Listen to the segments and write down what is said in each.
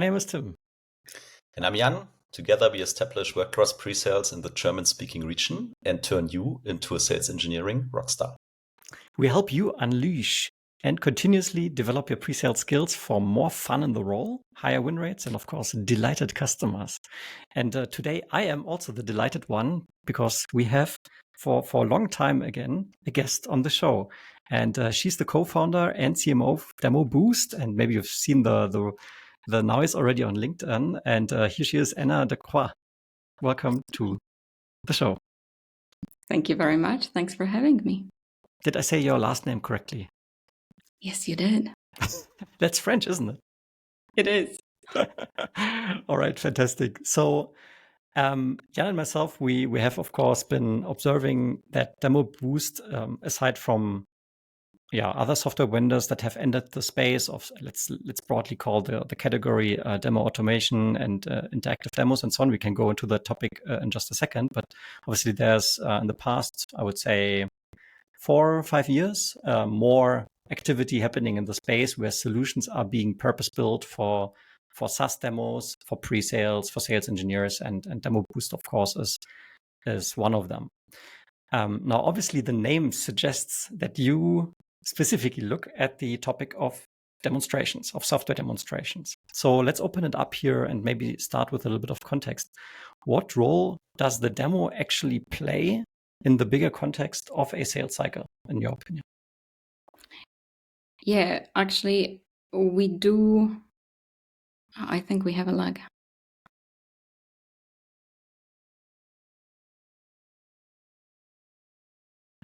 My name is Tim. And I'm Jan. Together we establish world-class pre-sales in the German-speaking region and turn you into a sales engineering rockstar. We help you unleash and continuously develop your pre-sales skills for more fun in the role, higher win rates, and of course, delighted customers. And today I am also the delighted one because we have for a long time again a guest on the show. And she's the co-founder and CMO of demoboost. And maybe you've seen the noise already on LinkedIn. And here she is, Anna Decroix. Welcome to the show. Thank you very much. Thanks for having me. Did I say your last name correctly? Yes, you did. That's French, isn't it? It is. All right, fantastic. So, Jan and myself, we have of course been observing that demoboost, aside from other software vendors that have entered the space of let's broadly call the category demo automation and interactive demos and so on. We can go into the topic in just a second, but obviously there's in the past, I would say 4 or 5 years, more activity happening in the space where solutions are being purpose-built for SaaS demos, for pre-sales, for sales engineers, and demoboost, of course, is one of them. Now, obviously, the name suggests that you specifically look at the topic of demonstrations, of software demonstrations. So let's open it up here and maybe start with a little bit of context. What role does the demo actually play in the bigger context of a sales cycle, in your opinion? Yeah, actually, we do. I think we have a lag.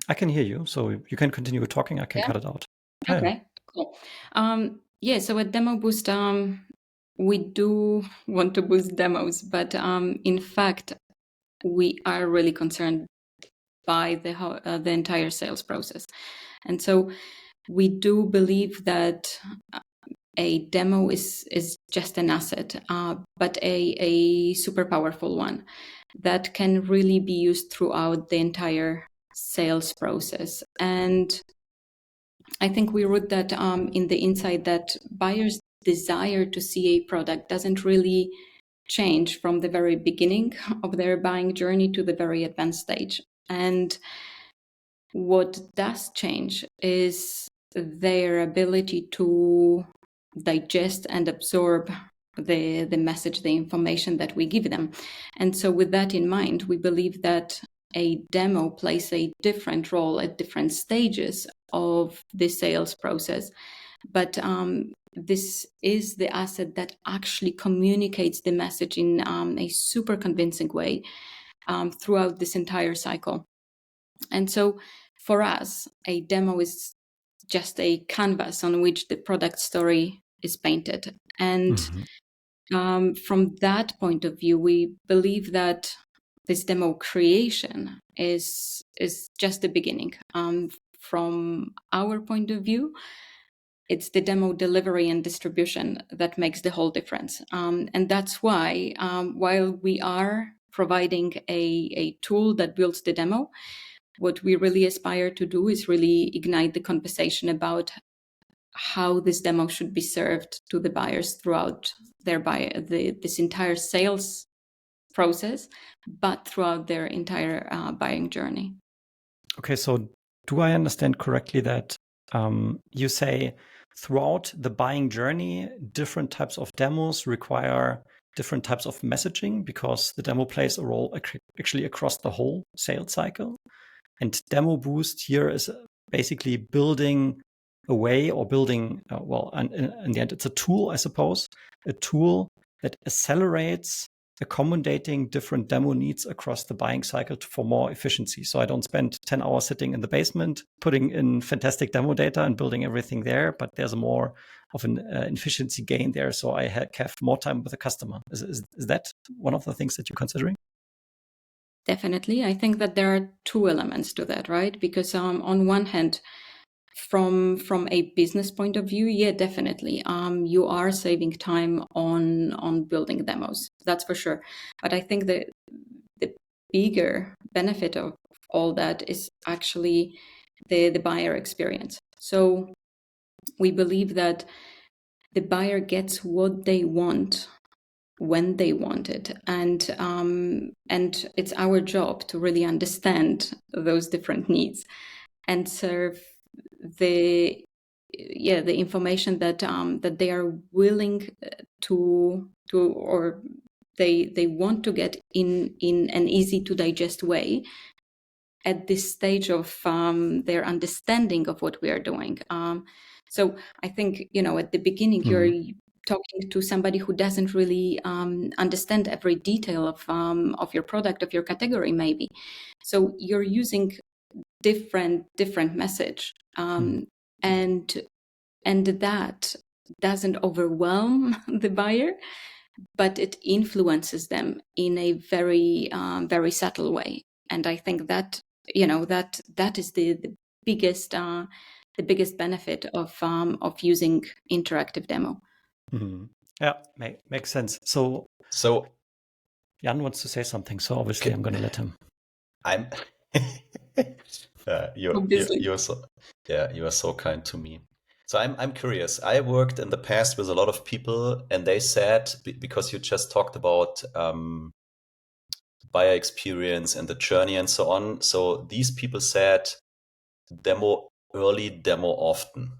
I can hear you, so you can continue talking. I can cut it out. Okay, cool. So at demoboost, we do want to boost demos, but in fact, we are really concerned by the entire sales process. And so we do believe that a demo is just an asset, but a super powerful one that can really be used throughout the entire sales process. And I think we wrote that in the insight that buyers' desire to see a product doesn't really change from the very beginning of their buying journey to the very advanced stage. And what does change is their ability to digest and absorb the message, the information that we give them. And so with that in mind, we believe that a demo plays a different role at different stages of the sales process. But this is the asset that actually communicates the message in a super convincing way throughout this entire cycle. And so for us, a demo is just a canvas on which the product story is painted. And from that point of view, we believe that this demo creation is just the beginning. From our point of view, it's the demo delivery and distribution that makes the whole difference. And that's why, while we are providing a tool that builds the demo, what we really aspire to do is really ignite the conversation about how this demo should be served to the buyers throughout this entire sales process, but throughout their entire buying journey. Okay, so do I understand correctly that you say throughout the buying journey, different types of demos require different types of messaging because the demo plays a role actually across the whole sales cycle? And demoboost here is basically building a way or building, in the end, it's a tool, I suppose, a tool that accelerates accommodating different demo needs across the buying cycle for more efficiency. So I don't spend 10 hours sitting in the basement, putting in fantastic demo data and building everything there, but there's more of an efficiency gain there. So I have more time with the customer. Is that one of the things that you're considering? Definitely. I think that there are two elements to that, right? Because on one hand, from a business point of view, yeah, definitely. You are saving time on building demos. That's for sure. But I think that the bigger benefit of all that is actually the buyer experience. So we believe that the buyer gets what they want when they want it, and it's our job to really understand those different needs and serve the information that that they are willing to or they want to get in an easy to digest way at this stage of their understanding of what we are doing. So I think, at the beginning, you're talking to somebody who doesn't really understand every detail of your product, of your category, maybe. So you're using different message, and that doesn't overwhelm the buyer, but it influences them in a very very subtle way. And I think that that is the biggest benefit of using interactive demo. Yeah, makes sense. So Jan wants to say something, so obviously I'm going to let him. I'm you are so kind to me. So I'm curious. I worked in the past with a lot of people, and they said, because you just talked about buyer experience and the journey and so on. So these people said, demo early, demo often.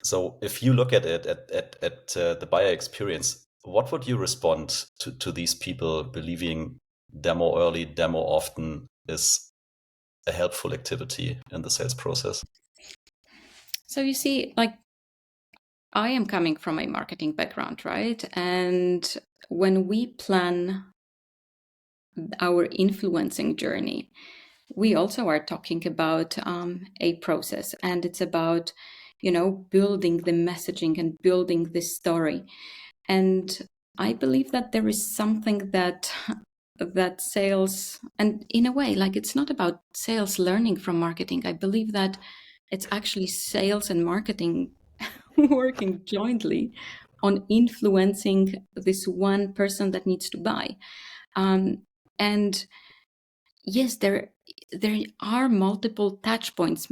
So if you look at it at the buyer experience, what would you respond to these people believing demo early, demo often is a helpful activity in the sales process? So you see, like, I am coming from a marketing background, right? And when we plan our influencing journey, we also are talking about a process, and it's about building the messaging and building this story. And I believe that there is something that sales, and in a way, like, it's not about sales learning from marketing. I believe that it's actually sales and marketing working jointly on influencing this one person that needs to buy. And yes, there are multiple touch points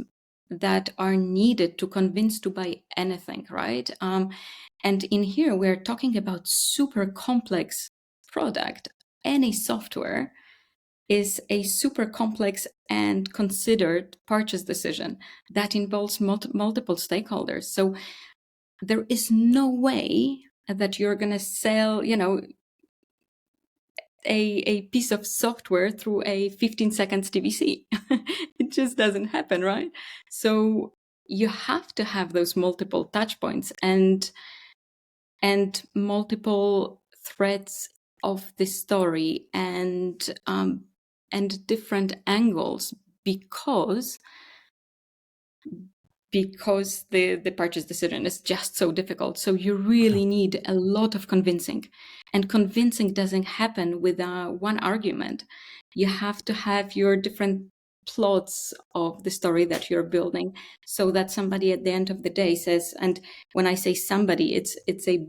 that are needed to convince to buy anything, right? And in here, we're talking about super complex product. Any software is a super complex and considered purchase decision that involves multiple stakeholders. So there is no way that you're going to sell, a piece of software through a 15 seconds TVC. It just doesn't happen, right? So you have to have those multiple touch points and multiple threads of the story and different angles, because the purchase decision is just so difficult. So you really need a lot of convincing, and convincing doesn't happen with one argument. You have to have your different plots of the story that you're building, so that somebody at the end of the day says, and when I say somebody, it's a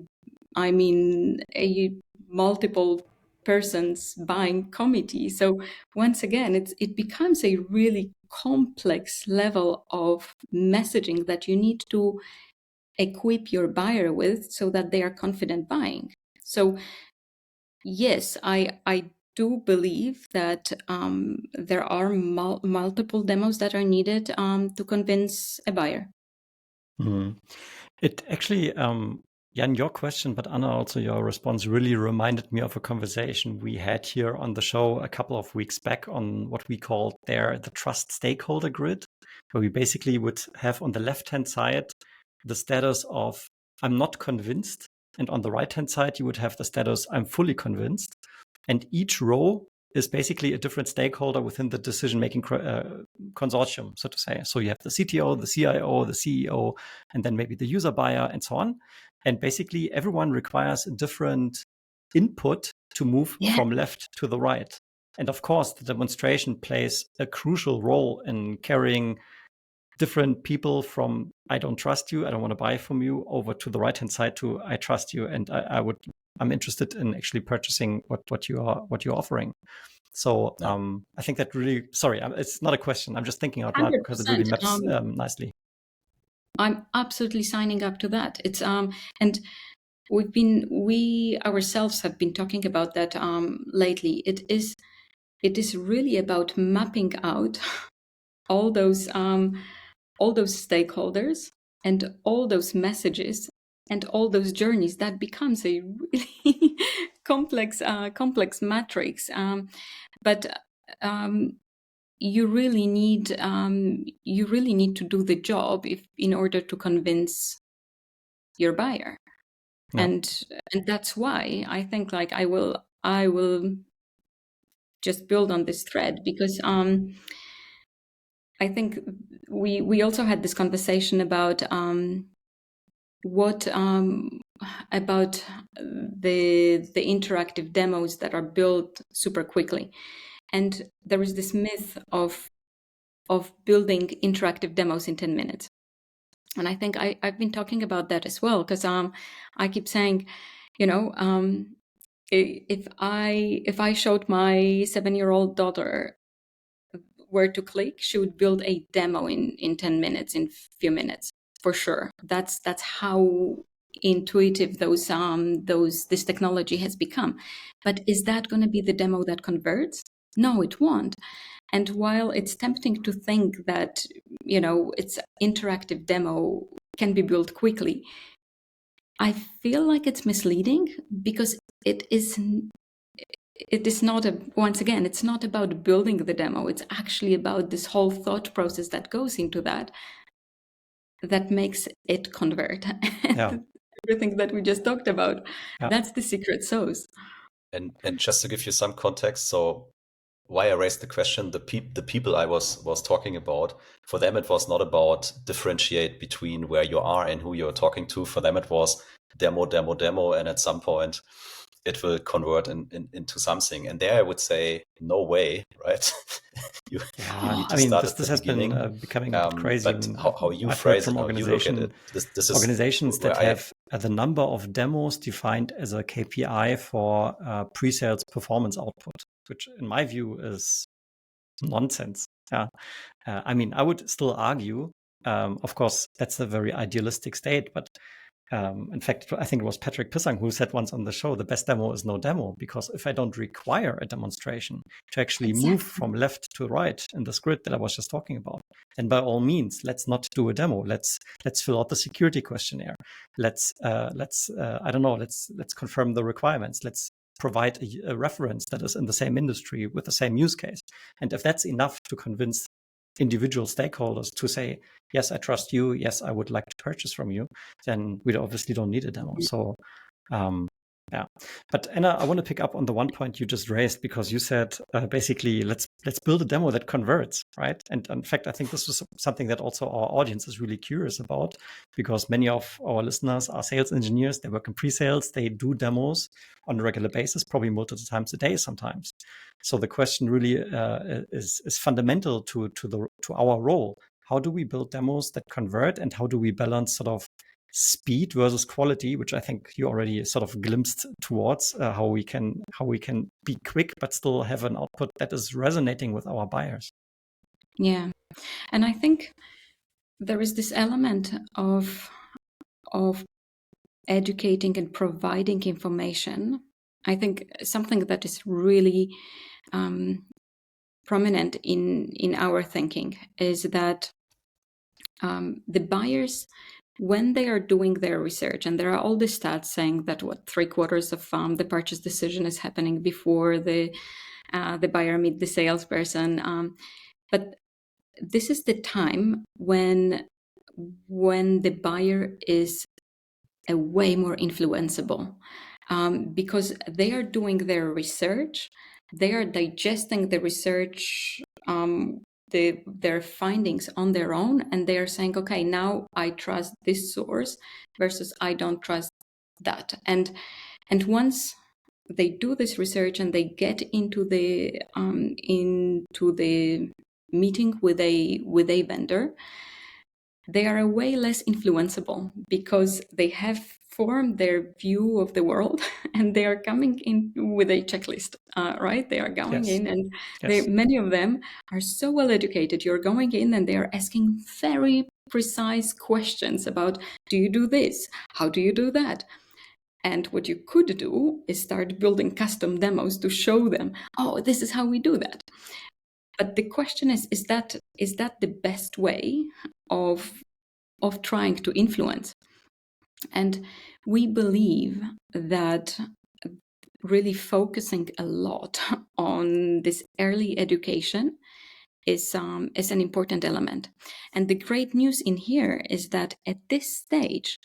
multiple persons buying committee. So once again, it becomes a really complex level of messaging that you need to equip your buyer with so that they are confident buying. So yes, I do believe that there are multiple demos that are needed to convince a buyer. It actually, Jan, your question, but Anna, also your response really reminded me of a conversation we had here on the show a couple of weeks back on what we called there the trust stakeholder grid, where we basically would have on the left-hand side the status of I'm not convinced, and on the right-hand side you would have the status I'm fully convinced, and each row is basically a different stakeholder within the decision-making consortium, so to say. So you have the CTO, the CIO, the CEO, and then maybe the user buyer, and so on. And basically, everyone requires a different input to move from left to the right. And of course, the demonstration plays a crucial role in carrying different people from I don't trust you, I don't want to buy from you, over to the right-hand side to I trust you, and I'm interested in actually purchasing what you're offering. So I think that really, sorry, it's not a question. I'm just thinking out loud because it really maps nicely. I'm absolutely signing up to that. It's and we ourselves have been talking about that lately. It is really about mapping out all those stakeholders and all those messages and all those journeys. That becomes a really complex matrix. But you really need to do the job in order to convince your buyer. Yeah. And that's why I think like I will just build on this thread, because I think we also had this conversation about what about the interactive demos that are built super quickly. And there is this myth of building interactive demos in 10 minutes. And I think I've been talking about that as well, because I keep saying, if I showed my 7-year-old daughter where to click, she would build a demo in 10 minutes, in few minutes, for sure. That's how intuitive this technology has become. But is that going to be the demo that converts? No, it won't. And while it's tempting to think that, it's interactive demo can be built quickly, I feel like it's misleading, because it is not once again, it's not about building the demo. It's actually about this whole thought process that goes into that makes it convert. Yeah. Everything that we just talked about, Yeah. that's the secret sauce. And just to give you some context, so why I raised the question, the people I was talking about, for them it was not about differentiate between where you are and who you're talking to. For them it was demo, and at some point it will convert into something. And there I would say, no way, right? you need to start at this the has beginning. been becoming a bit crazy. But how you I've heard phrase from it, how you look at it, this is organizations that have the number of demos defined as a KPI for pre-sales performance output, which in my view is nonsense. Yeah. I would still argue, of course, that's a very idealistic state, but in fact, I think it was Patrick Pissang who said once on the show, the best demo is no demo, because if I don't require a demonstration to actually move from left to right in this grid that I was just talking about, then by all means, let's not do a demo. Let's fill out the security questionnaire. Let's confirm the requirements. Let's provide a reference that is in the same industry with the same use case. And if that's enough to convince individual stakeholders to say, yes, I trust you, yes, I would like to purchase from you, then we obviously don't need a demo. So yeah. But Anna, I want to pick up on the one point you just raised, because you said basically let's build a demo that converts, right? And in fact, I think this was something that also our audience is really curious about, because many of our listeners are sales engineers. They work in pre-sales. They do demos on a regular basis, probably multiple times a day sometimes. So the question really is fundamental to our role. How do we build demos that convert, and how do we balance sort of speed versus quality, which I think you already sort of glimpsed towards, how we can be quick but still have an output that is resonating with our buyers. Yeah, and I think there is this element of educating and providing information. I think something that is really prominent in our thinking is that the buyers, when they are doing their research, and there are all the stats saying that 3/4 of the purchase decision is happening before the buyer meet the salesperson, but this is the time when the buyer is a way more influenceable, because they are doing their research, they are digesting the research, their findings on their own, and they are saying, okay, now I trust this source versus I don't trust that. And once they do this research and they get into the meeting with a vendor, they are way less influenceable because they have formed their view of the world and they are coming in with a checklist, right? They are going Yes. in and Yes. many of them are so well educated. You're going in and they are asking very precise questions about, do you do this? How do you do that? And what you could do is start building custom demos to show them, oh, this is how we do that. But the question is that the best way of trying to influence? And we believe that really focusing a lot on this early education is an important element. And the great news in here is that at this stage,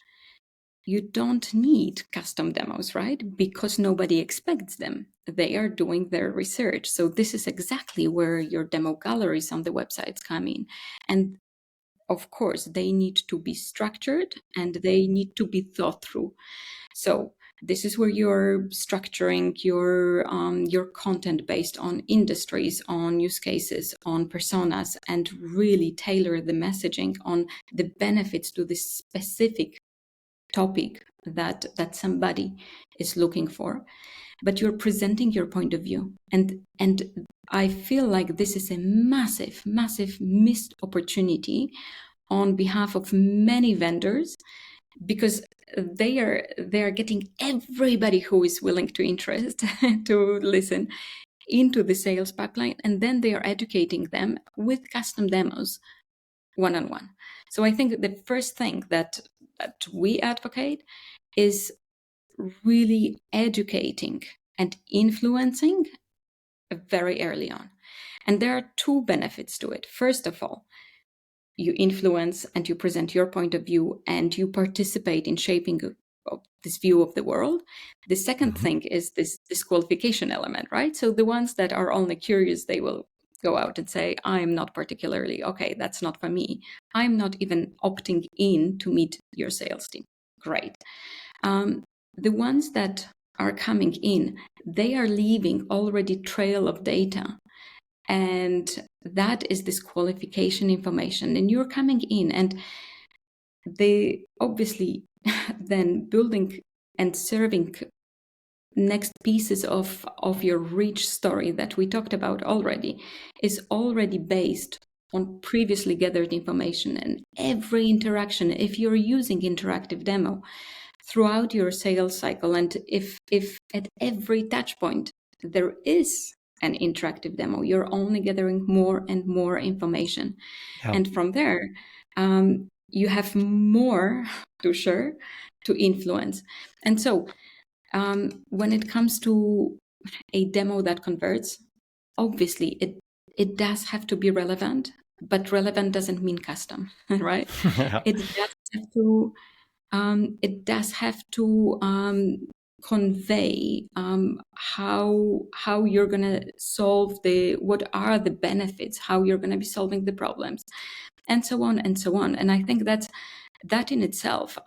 you don't need custom demos, right? Because nobody expects them. They are doing their research. So this is exactly where your demo galleries on the websites come in. And of course, they need to be structured and they need to be thought through. So this is where you're structuring your content based on industries, on use cases, on personas, and really tailor the messaging on the benefits to this specific topic that somebody is looking for. But you're presenting your point of view, and I feel like this is a massive missed opportunity on behalf of many vendors, because they are getting everybody who is willing to interest to listen into the sales pipeline, and then they are educating them with custom demos one-on-one. So I think the first thing that we advocate is really educating and influencing very early on. And there are two benefits to it. First of all, you influence and you present your point of view and you participate in shaping this view of the world. The second thing is this disqualification element, right? So the ones that are only curious, they will go out and say, I'm not particularly, okay, that's not for me. I'm not even opting in to meet your sales team. Great. The ones that are coming in, they are leaving already trail of data. And that is this qualification information. And you're coming in and they obviously then building and serving next pieces of your rich story that we talked about already is already based on previously gathered information. And every interaction, if you're using interactive demo throughout your sales cycle, and if at every touch point there is an interactive demo, you're only gathering more and more information. Yeah. And from there, you have more to share, to influence. And so when it comes to a demo that converts, obviously it does have to be relevant, but relevant doesn't mean custom, right? Yeah. It does have to convey how you're going to solve what are the benefits, how you're going to be solving the problems, and so on and so on. And I think that in itself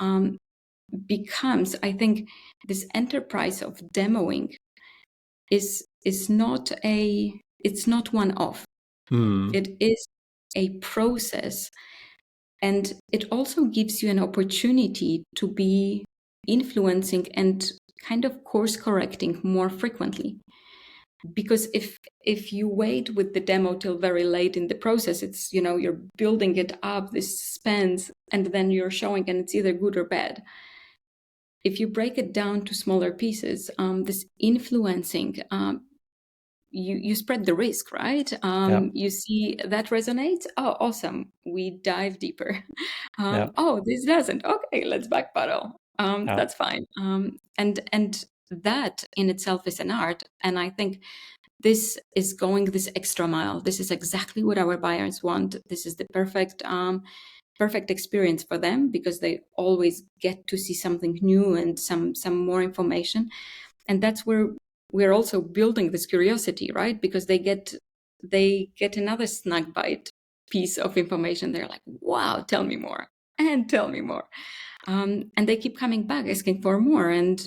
becomes, I think, this enterprise of demoing is not it's not one-off. It is a process. And it also gives you an opportunity to be influencing and kind of course correcting more frequently. Because if you wait with the demo till very late in the process, it's, you're building it up, this spans, and then you're showing and it's either good or bad. If you break it down to smaller pieces, this influencing, you spread the risk, right? You see that resonates. Oh, awesome. We dive deeper. Oh, this doesn't. Okay, let's backpedal. That's fine. And that in itself is an art. And I think this is going this extra mile. This is exactly what our buyers want. This is the perfect experience for them, because they always get to see something new and some more information. And that's where we're also building this curiosity, right? Because they get another snack bite piece of information. They're like, wow, tell me more and tell me more. And they keep coming back asking for more. And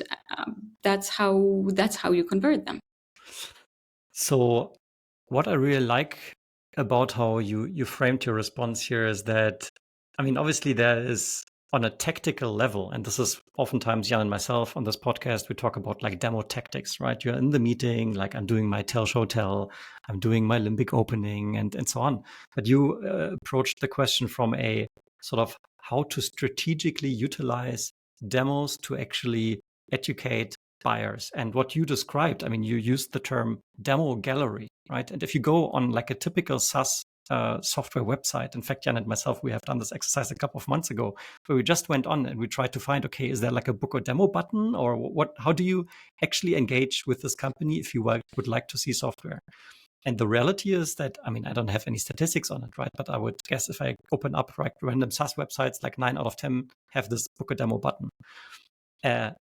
that's how you convert them. So what I really like about how you framed your response here is that, I mean, obviously there is on a tactical level, and this is oftentimes Jan and myself on this podcast, we talk about like demo tactics, right? You're in the meeting, like I'm doing my tell, show, tell, I'm doing my limbic opening and so on. But you approached the question from a sort of how to strategically utilize demos to actually educate buyers. And what you described, I mean, you used the term demo gallery, right? And if you go on like a typical SaaS software website. In fact, Jan and myself, we have done this exercise a couple of months ago where we just went on and we tried to find, okay, is there like a book or demo button or what? How do you actually engage with this company if you would like to see software? And the reality is that, I mean, I don't have any statistics on it, right? But I would guess if I open up like random SaaS websites, like 9 out of 10 have this book or demo button.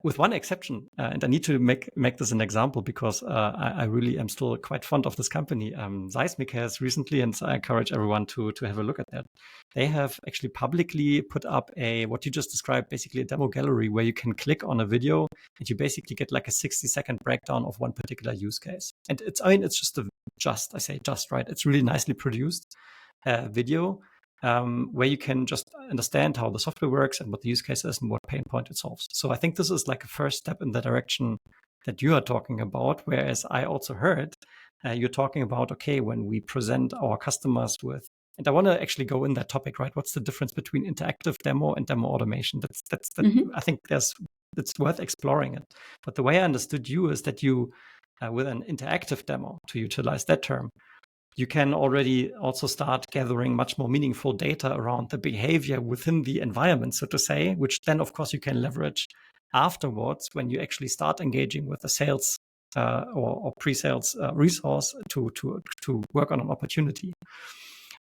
With one exception, and I need to make this an example because I really am still quite fond of this company. Seismic has recently, and I encourage everyone to have a look at that. They have actually publicly put up what you just described, basically a demo gallery where you can click on a video and you basically get like a 60-second breakdown of one particular use case. And it's just right. It's really nicely produced video. Where you can just understand how the software works and what the use case is and what pain point it solves. So I think this is like a first step in the direction that you are talking about, whereas I also heard you're talking about, okay, when we present our customers with, and I want to actually go in that topic, right? What's the difference between interactive demo and demo automation? I think it's worth exploring it. But the way I understood you is that you, with an interactive demo, to utilize that term, you can already also start gathering much more meaningful data around the behavior within the environment, so to say, which then, of course, you can leverage afterwards when you actually start engaging with the sales or pre-sales resource to work on an opportunity.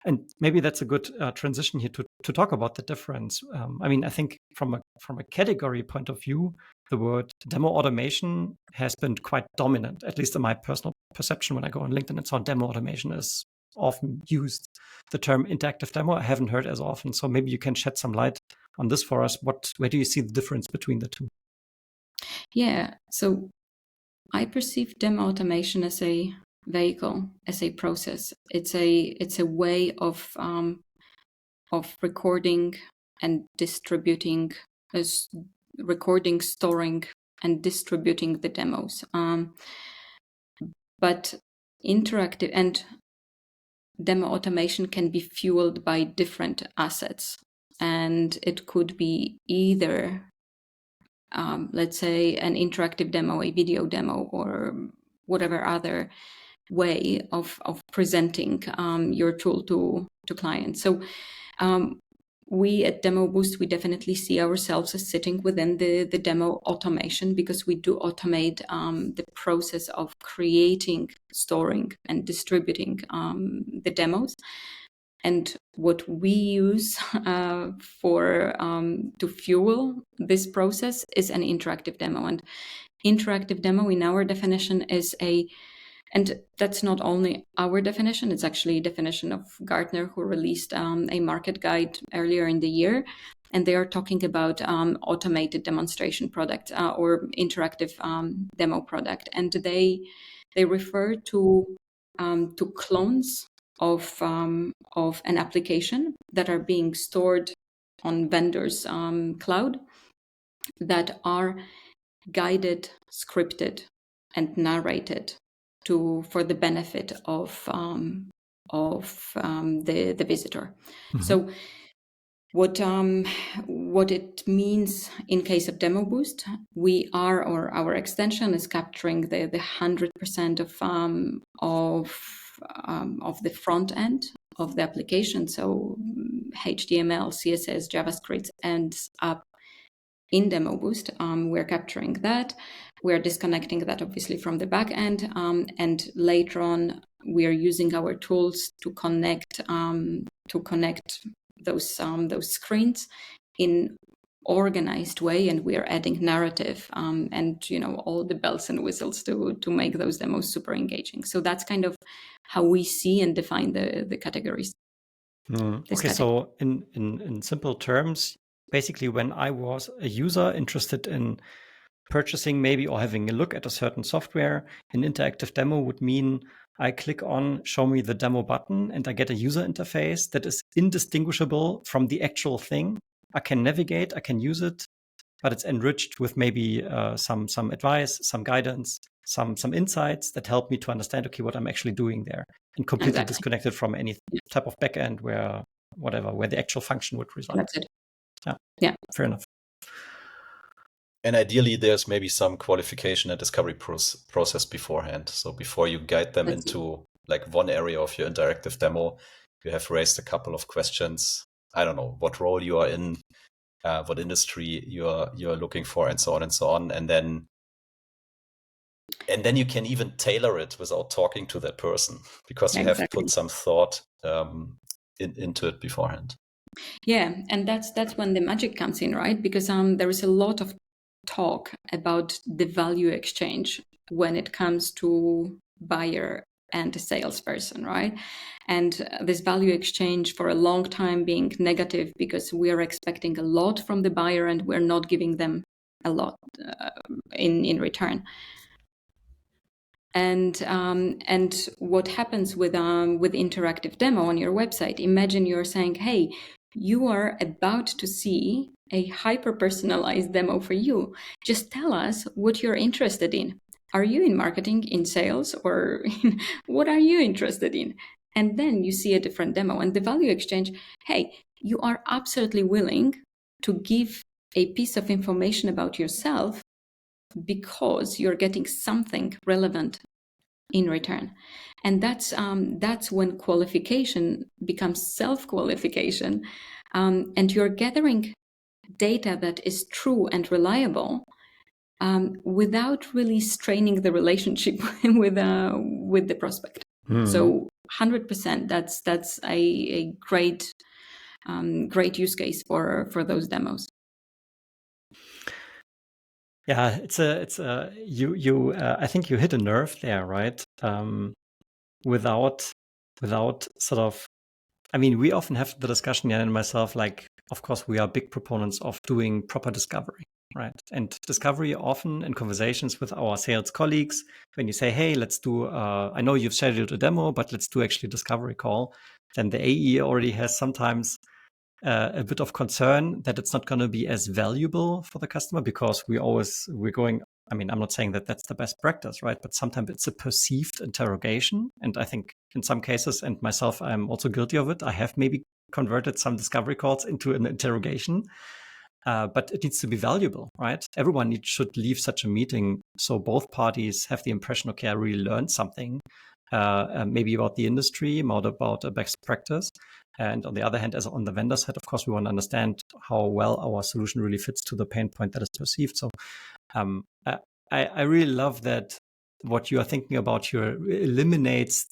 And maybe that's a good transition here to talk about the difference. I mean, I think from a category point of view, the word demo automation has been quite dominant, at least in my personal perception. When I go on LinkedIn and so on, demo automation is often used. The term interactive demo I haven't heard as often. So maybe you can shed some light on this for us. Where do you see the difference between the two? Yeah, so I perceive demo automation as a vehicle, as a process. It's a way of recording and distributing, recording, storing, and distributing the demos. But interactive and demo automation can be fueled by different assets, and it could be either let's say an interactive demo, a video demo, or whatever other way of presenting your tool to clients. So we at demoboost, we definitely see ourselves as sitting within the demo automation, because we do automate the process of creating, storing, and distributing the demos. And what we use to fuel this process is an interactive demo. And interactive demo, in our definition, is and that's not only our definition, it's actually a definition of Gartner, who released a market guide earlier in the year. And they are talking about automated demonstration product or interactive demo product. And they refer to clones of an application that are being stored on vendors' cloud, that are guided, scripted, and narrated for the benefit of the visitor. Mm-hmm. So what it means in case of demoboost, we are, or our extension is capturing the 100% of the front end of the application. So HTML, CSS, JavaScript ends up in demoboost. We're capturing that. We're disconnecting that obviously from the back end, and later on we are using our tools to connect those screens in organized way, and we are adding narrative and all the bells and whistles to make those demos super engaging. So that's kind of how we see and define the categories. Okay, so in simple terms, basically when I was a user interested in purchasing maybe or having a look at a certain software. An interactive demo would mean I click on show me the demo button and I get a user interface that is indistinguishable from the actual thing. I can navigate, I can use it, but it's enriched with maybe some advice, some guidance, some insights that help me to understand, okay, what I'm actually doing there, and completely disconnected from any type of backend where the actual function would result. That's it. Yeah, fair enough. And ideally, there's maybe some qualification and discovery process beforehand. So before you guide them into like one area of your interactive demo, you have raised a couple of questions. I don't know what role you are in, what industry you're looking for, and so on and so on. And then you can even tailor it without talking to that person, because you have put some thought into it beforehand. Yeah, and that's when the magic comes in, right? Because there is a lot of talk about the value exchange when it comes to buyer and a salesperson, right? And this value exchange for a long time being negative because we are expecting a lot from the buyer and we're not giving them a lot in return. And what happens with interactive demo on your website? Imagine you're saying, hey, you are about to see a hyper-personalized demo for you. Just tell us what you're interested in. Are you in marketing, in sales, or what are you interested in? And then you see a different demo. And the value exchange, hey, you are absolutely willing to give a piece of information about yourself because you're getting something relevant in return. And that's when qualification becomes self-qualification, and you're gathering data that is true and reliable without really straining the relationship with the prospect. So 100%, that's a great use case for those demos. Yeah, I think you hit a nerve there, right? Without sort of, I mean, we often have the discussion, Jan and myself, like, of course, we are big proponents of doing proper discovery, right? And discovery often in conversations with our sales colleagues, when you say, hey, let's do, I know you've scheduled a demo, but let's do actually a discovery call, then the AE already has sometimes a bit of concern that it's not going to be as valuable for the customer, because we're going, I mean, I'm not saying that that's the best practice, right? But sometimes it's a perceived interrogation. And I think in some cases, and myself, I'm also guilty of it, I have maybe converted some discovery calls into an interrogation. But it needs to be valuable, right? Everyone should leave such a meeting so both parties have the impression, okay, I really learned something, maybe about the industry, more about a best practice. And on the other hand, as on the vendor side, of course, we want to understand how well our solution really fits to the pain point that is perceived. So I really love that what you are thinking about here eliminates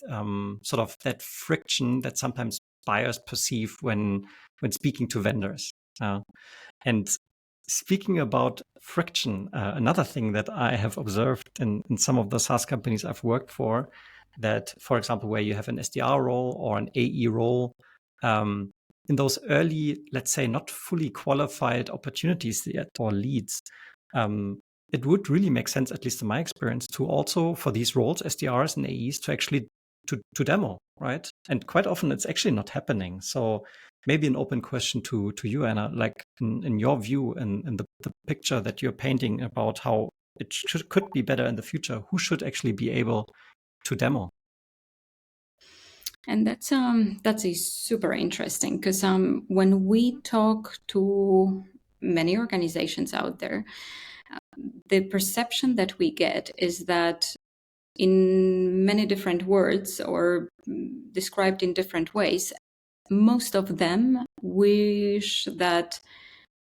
sort of that friction that sometimes buyers perceive when speaking to vendors. And speaking about friction, another thing that I have observed in some of the SaaS companies I've worked for, that, for example, where you have an SDR role or an AE role, in those early, let's say, not fully qualified opportunities yet or leads, it would really make sense, at least in my experience, to also, for these roles, SDRs and AEs, to actually to demo, right? And quite often it's actually not happening. So maybe an open question to you, Anna, like in your view and the picture that you're painting about how it could be better in the future, who should actually be able to demo? And that's a super interesting, because when we talk to many organizations out there, the perception that we get is that in many different words or described in different ways, most of them wish that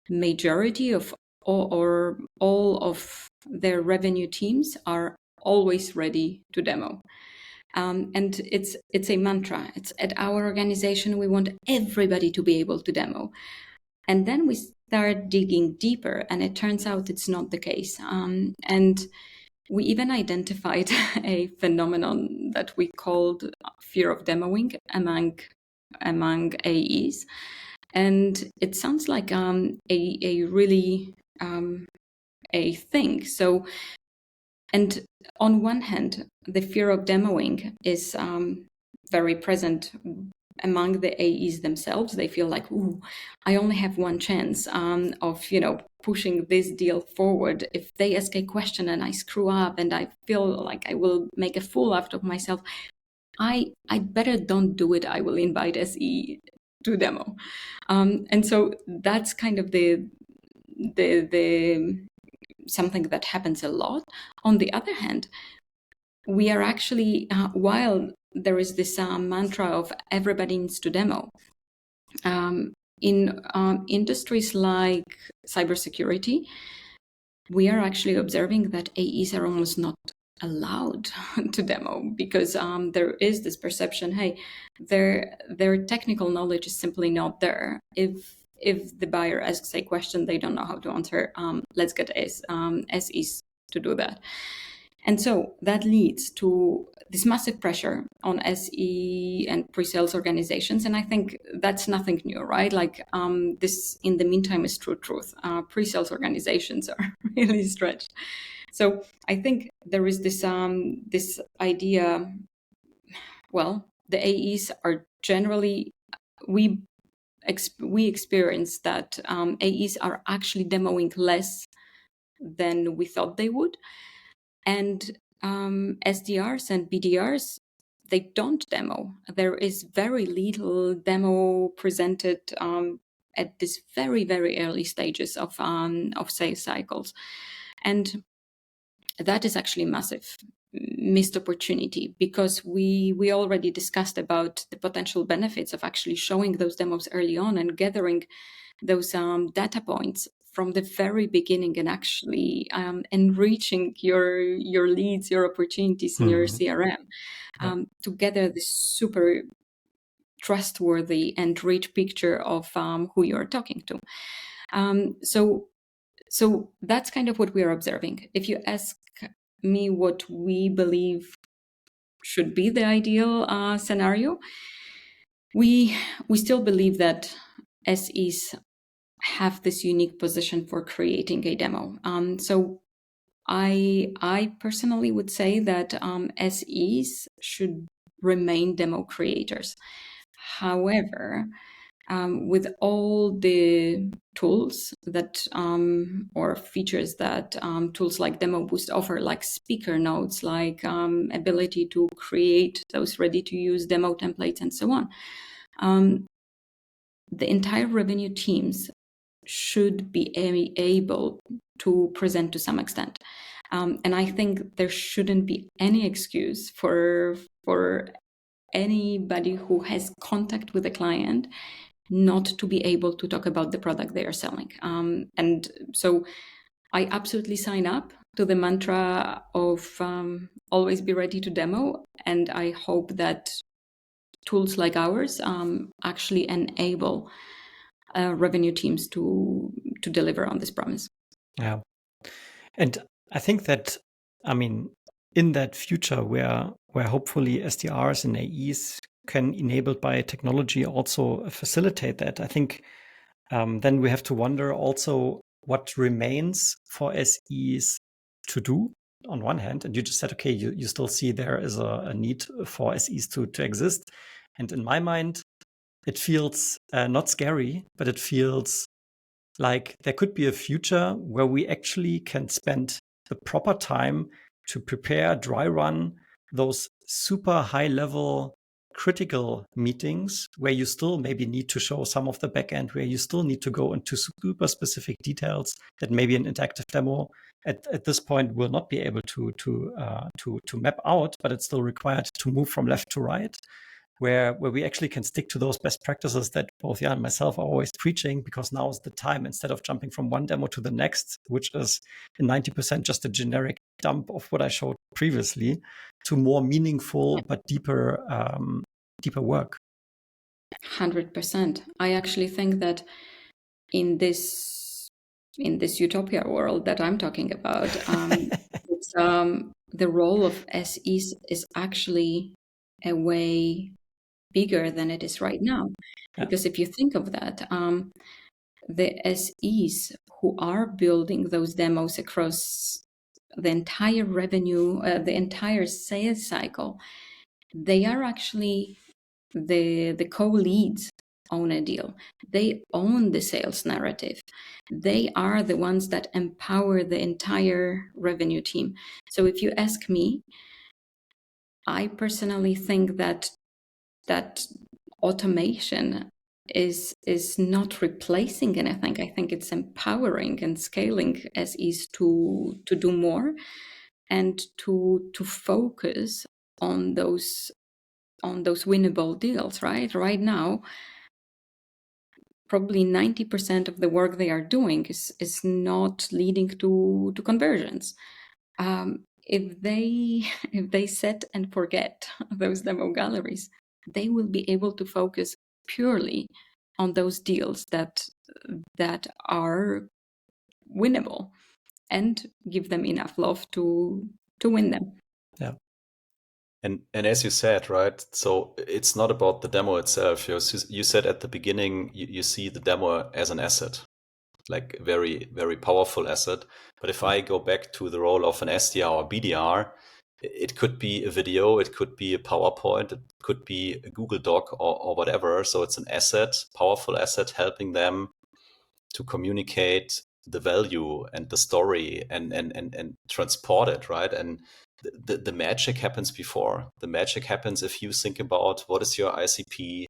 majority of all of their revenue teams are always ready to demo. And it's a mantra. It's at our organization, we want everybody to be able to demo. And then we start digging deeper, and it turns out it's not the case. And we even identified a phenomenon that we called fear of demoing among AEs. And it sounds like a really a thing. So, and on one hand, the fear of demoing is very present among the AEs themselves. They feel like, ooh, I only have one chance of, pushing this deal forward. If they ask a question and I screw up and I feel like I will make a fool out of myself, I better don't do it. I will invite SE to demo. And so that's kind of the something that happens a lot. On the other hand, we are actually, while there is this mantra of everybody needs to demo, in industries like cybersecurity, we are actually observing that AEs are almost not allowed to demo because there is this perception, hey, their technical knowledge is simply not there. If the buyer asks a question they don't know how to answer, let's get SEs to do that. And so that leads to this massive pressure on SE and pre-sales organizations. And I think that's nothing new, right? Like this, in the meantime, is true truth. Pre-sales organizations are really stretched. So I think there is this this idea, well, the AEs are generally, we experience that AEs are actually demoing less than we thought they would. And SDRs and BDRs, they don't demo. There is very little demo presented at this very, very early stages of sales cycles. And that is actually massive missed opportunity because we already discussed about the potential benefits of actually showing those demos early on and gathering those data points from the very beginning and actually enriching your leads, your opportunities in your CRM to gather this super trustworthy and rich picture of who you're talking to. So that's kind of what we are observing. If you ask me what we believe should be the ideal scenario, we still believe that SEs have this unique position for creating a demo. So I personally would say that SEs should remain demo creators. However, with all the tools that or features that tools like demoboost offer, like speaker notes, like ability to create those ready-to-use demo templates and so on, the entire revenue teams should be able to present to some extent. And I think there shouldn't be any excuse for anybody who has contact with a client not to be able to talk about the product they are selling. And so I absolutely sign up to the mantra of always be ready to demo. And I hope that tools like ours actually enable revenue teams to deliver on this promise. Yeah. And I think that, I mean, in that future where hopefully SDRs and AEs can, enabled by technology, also facilitate that, I think then we have to wonder also what remains for SEs to do on one hand. And you just said, okay, you still see there is a need for SEs to exist. And in my mind, it feels not scary, but it feels like there could be a future where we actually can spend the proper time to prepare, dry run those super high level critical meetings where you still maybe need to show some of the back end, where you still need to go into super specific details that maybe an interactive demo at this point will not be able to map out, but it's still required to move from left to right. Where we actually can stick to those best practices that both Jan and myself are always preaching, because now is the time, instead of jumping from one demo to the next, which is in 90% just a generic dump of what I showed previously, to more meaningful but deeper work. 100%. I actually think that in this utopia world that I'm talking about, it's, the role of SEs is actually a way bigger than it is right now. Because if you think of that, the SEs who are building those demos across the entire revenue, the entire sales cycle, they are actually the co-leads on a deal. They own the sales narrative. They are the ones that empower the entire revenue team. So if you ask me, I personally think that automation is not replacing anything. I think it's empowering and scaling SEs to do more and to focus on those winnable deals. Right now, probably 90% of the work they are doing is not leading to conversions. If they set and forget those demo galleries, they will be able to focus purely on those deals that are winnable and give them enough love to win them. Yeah. And as you said, right, so it's not about the demo itself. You said at the beginning, you see the demo as an asset, like very, very powerful asset. But if I go back to the role of an SDR or BDR, it could be a video, it could be a PowerPoint, it could be a Google Doc or whatever. So it's an asset, powerful asset, helping them to communicate the value and the story and transport it, right? And the magic happens before. The magic happens if you think about what is your ICP,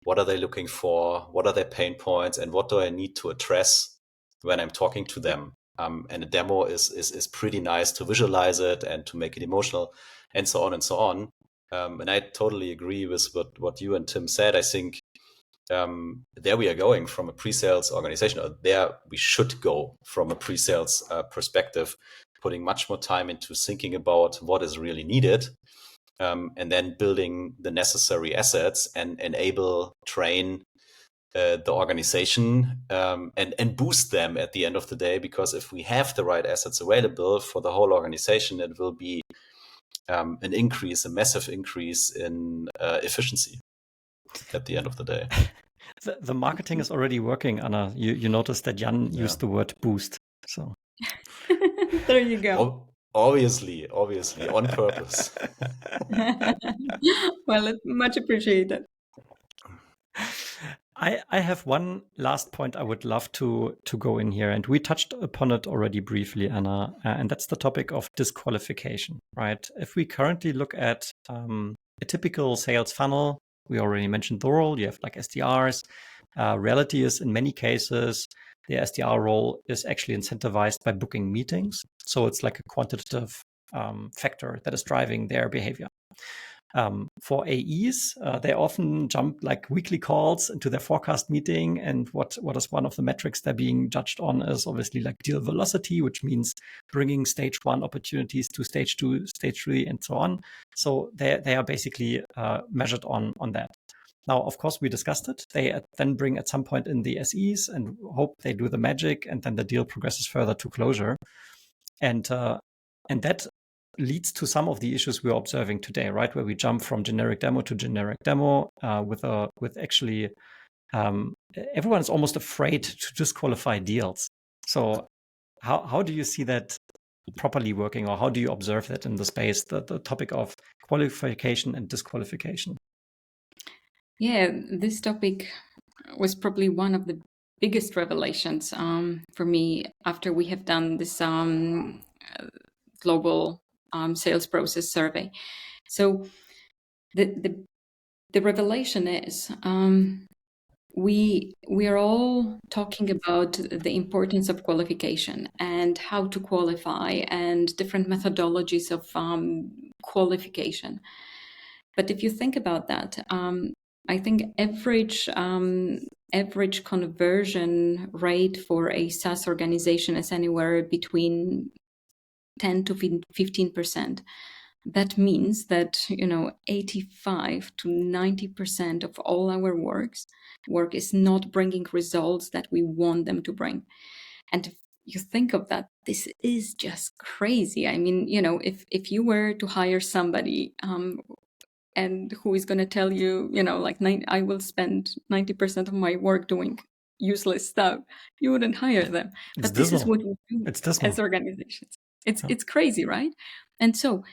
what are they looking for, what are their pain points, and what do I need to address when I'm talking to them. And a demo is pretty nice to visualize it and to make it emotional, and so on and so on. And I totally agree with what you and Tim said. I think there we are going from a pre-sales organization, or there we should go from a pre-sales perspective, putting much more time into thinking about what is really needed, and then building the necessary assets and enable, train the organization, and boost them at the end of the day. Because if we have the right assets available for the whole organization, it will be an increase, a massive increase in efficiency at the end of the day. The marketing is already working, Anna. You noticed that Jan used the word boost. So there you go. Obviously, on purpose. Well, it's much appreciated. I have one last point I would love to go in here, and we touched upon it already briefly, Anna, and that's the topic of disqualification, right? If we currently look at a typical sales funnel, we already mentioned the role, you have like SDRs. Reality is in many cases, the SDR role is actually incentivized by booking meetings. So it's like a quantitative factor that is driving their behavior. For AEs, they often jump like weekly calls into their forecast meeting. And what is one of the metrics they're being judged on is obviously like deal velocity, which means bringing stage 1 opportunities to stage 2, stage 3, and so on. So they are basically measured on that. Now, of course, we discussed it. They then bring at some point in the SEs and hope they do the magic, and then the deal progresses further to closure. And that leads to some of the issues we're observing today, right? Where we jump from generic demo to generic demo with actually everyone is almost afraid to disqualify deals. So how do you see that properly working, or how do you observe that in the space, the topic of qualification and disqualification? Yeah, this topic was probably one of the biggest revelations for me after we have done this global sales process survey. So the revelation is we are all talking about the importance of qualification and how to qualify and different methodologies of qualification. But if you think about that, I think average conversion rate for a SaaS organization is anywhere between 10 to 15%. That means that 85 to 90% of all our work is not bringing results that we want them to bring. And if you think of that, this is just crazy. I mean, if you were to hire somebody and who is going to tell you, I will spend 90% of my work doing useless stuff, you wouldn't hire them. It's But this is dismal. what we do It's dismal. as organizations. Yeah. It's crazy, right? And so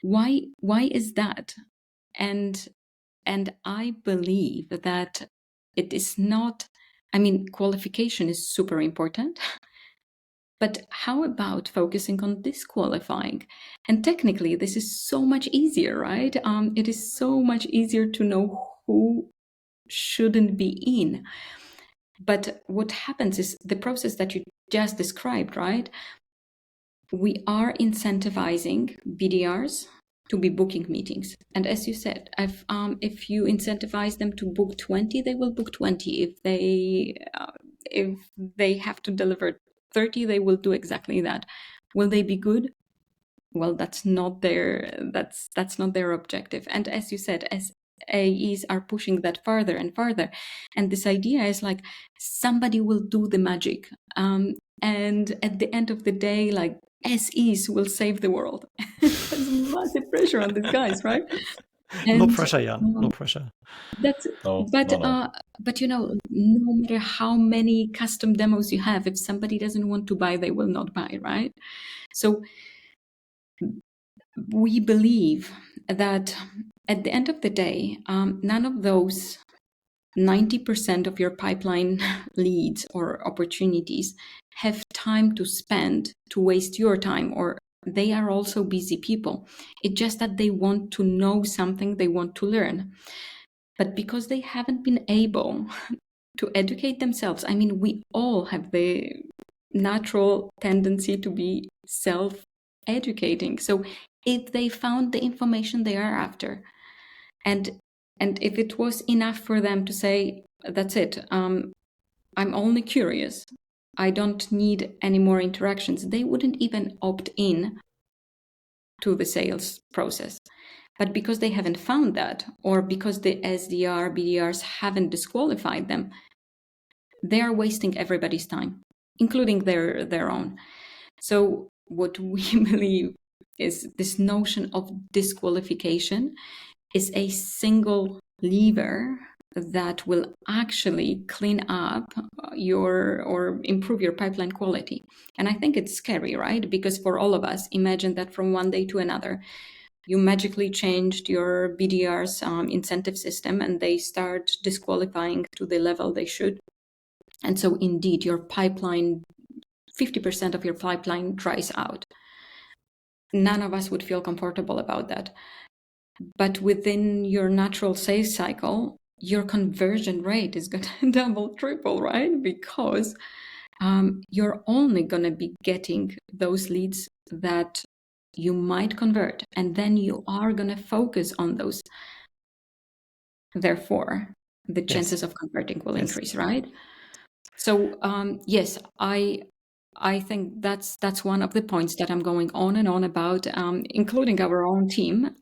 why is that? And I believe that it is not, I mean, qualification is super important. But how about focusing on disqualifying? And technically, this is so much easier, right? It is so much easier to know who shouldn't be in. But what happens is the process that you just described, right? We are incentivizing BDRs to be booking meetings. And as you said, if you incentivize them to book 20, they will book 20. If they have to deliver 30, they will do exactly that. Will they be good? Well, that's not their objective. And as you said, as AEs are pushing that farther and farther, and this idea is like somebody will do the magic, and at the end of the day, like SEs will save the world. There's massive pressure on these guys, right? No pressure, Jan. No pressure. That's No. But you know, no matter how many custom demos you have, if somebody doesn't want to buy, they will not buy, right? So we believe that at the end of the day, none of those 90% of your pipeline leads or opportunities have time to spend to waste your time, or they are also busy people. It's just that they want to know something, they want to learn. But because they haven't been able to educate themselves, I mean, we all have the natural tendency to be self-educating. So if they found the information they are after, and if it was enough for them to say, that's it, I'm only curious, I don't need any more interactions, they wouldn't even opt in to the sales process. But because they haven't found that, or because the SDR, BDRs haven't disqualified them, they are wasting everybody's time, including their own. So what we believe is this notion of disqualification is a single lever that will actually clean up or improve your pipeline quality. And I think it's scary, right? Because for all of us, imagine that from one day to another, you magically changed your BDR's incentive system and they start disqualifying to the level they should. And so indeed, your pipeline, 50% of your pipeline dries out. None of us would feel comfortable about that. But within your natural sales cycle, your conversion rate is going to double, triple, right? Because you're only going to be getting those leads that you might convert, and then you are going to focus on those. Therefore, the chances of converting will increase, right? So yes, I think that's one of the points that I'm going on and on about, including our own team.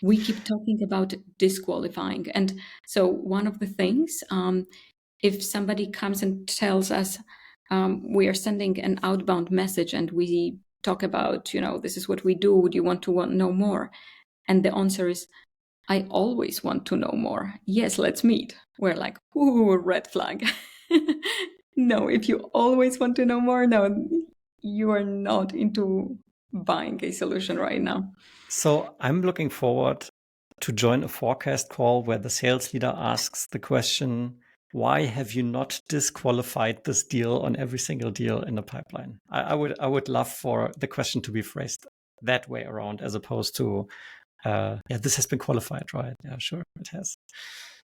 We keep talking about disqualifying, and so one of the things, if somebody comes and tells us we are sending an outbound message and we talk about, this is what we do, would you want to know more? And the answer is, I always want to know more. Yes, let's meet. We're like, ooh, red flag. No, if you always want to know more, no, you are not into buying a solution right now. So I'm looking forward to join a forecast call where the sales leader asks the question, why have you not disqualified this deal on every single deal in the pipeline? I would love for the question to be phrased that way around, as opposed to, this has been qualified, right? Yeah, sure, it has.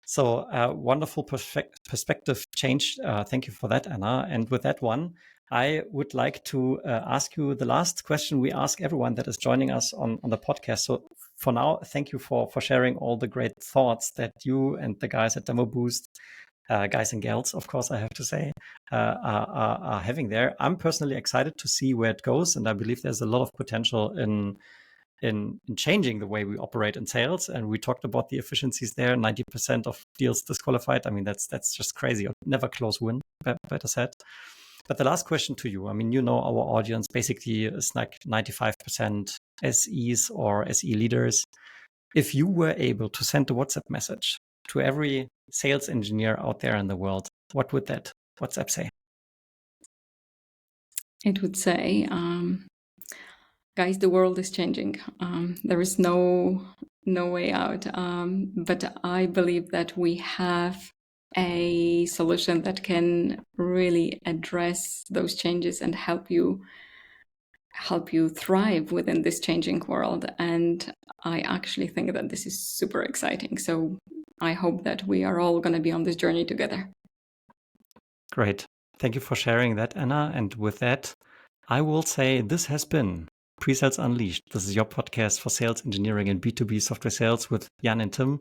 So wonderful perspective change. Thank you for that, Anna. And with that one, I would like to ask you the last question we ask everyone that is joining us on the podcast. So for now, thank you for sharing all the great thoughts that you and the guys at demoboost, guys and gals, of course, I have to say, are having there. I'm personally excited to see where it goes, and I believe there's a lot of potential in changing the way we operate in sales. And we talked about the efficiencies there, 90% of deals disqualified. I mean, that's just crazy. Never close win, better said. But the last question to you, I mean, our audience basically is like 95% SEs or SE leaders. If you were able to send a WhatsApp message to every sales engineer out there in the world, what would that WhatsApp say? It would say, guys, the world is changing. There is no way out. But I believe that we have a solution that can really address those changes and help you thrive within this changing world. And I actually think that this is super exciting. So I hope that we are all going to be on this journey together. Great. Thank you for sharing that, Anna. And with that, I will say this has been Pre-Sales Unleashed. This is your podcast for sales engineering and B2B software sales with Jan and Tim.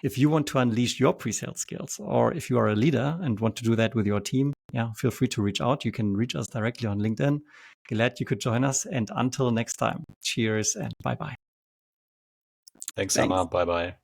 If you want to unleash your pre-sales skills, or if you are a leader and want to do that with your team, feel free to reach out. You can reach us directly on LinkedIn. Glad you could join us. And until next time, cheers and bye-bye. Thanks, Anna. Bye-bye.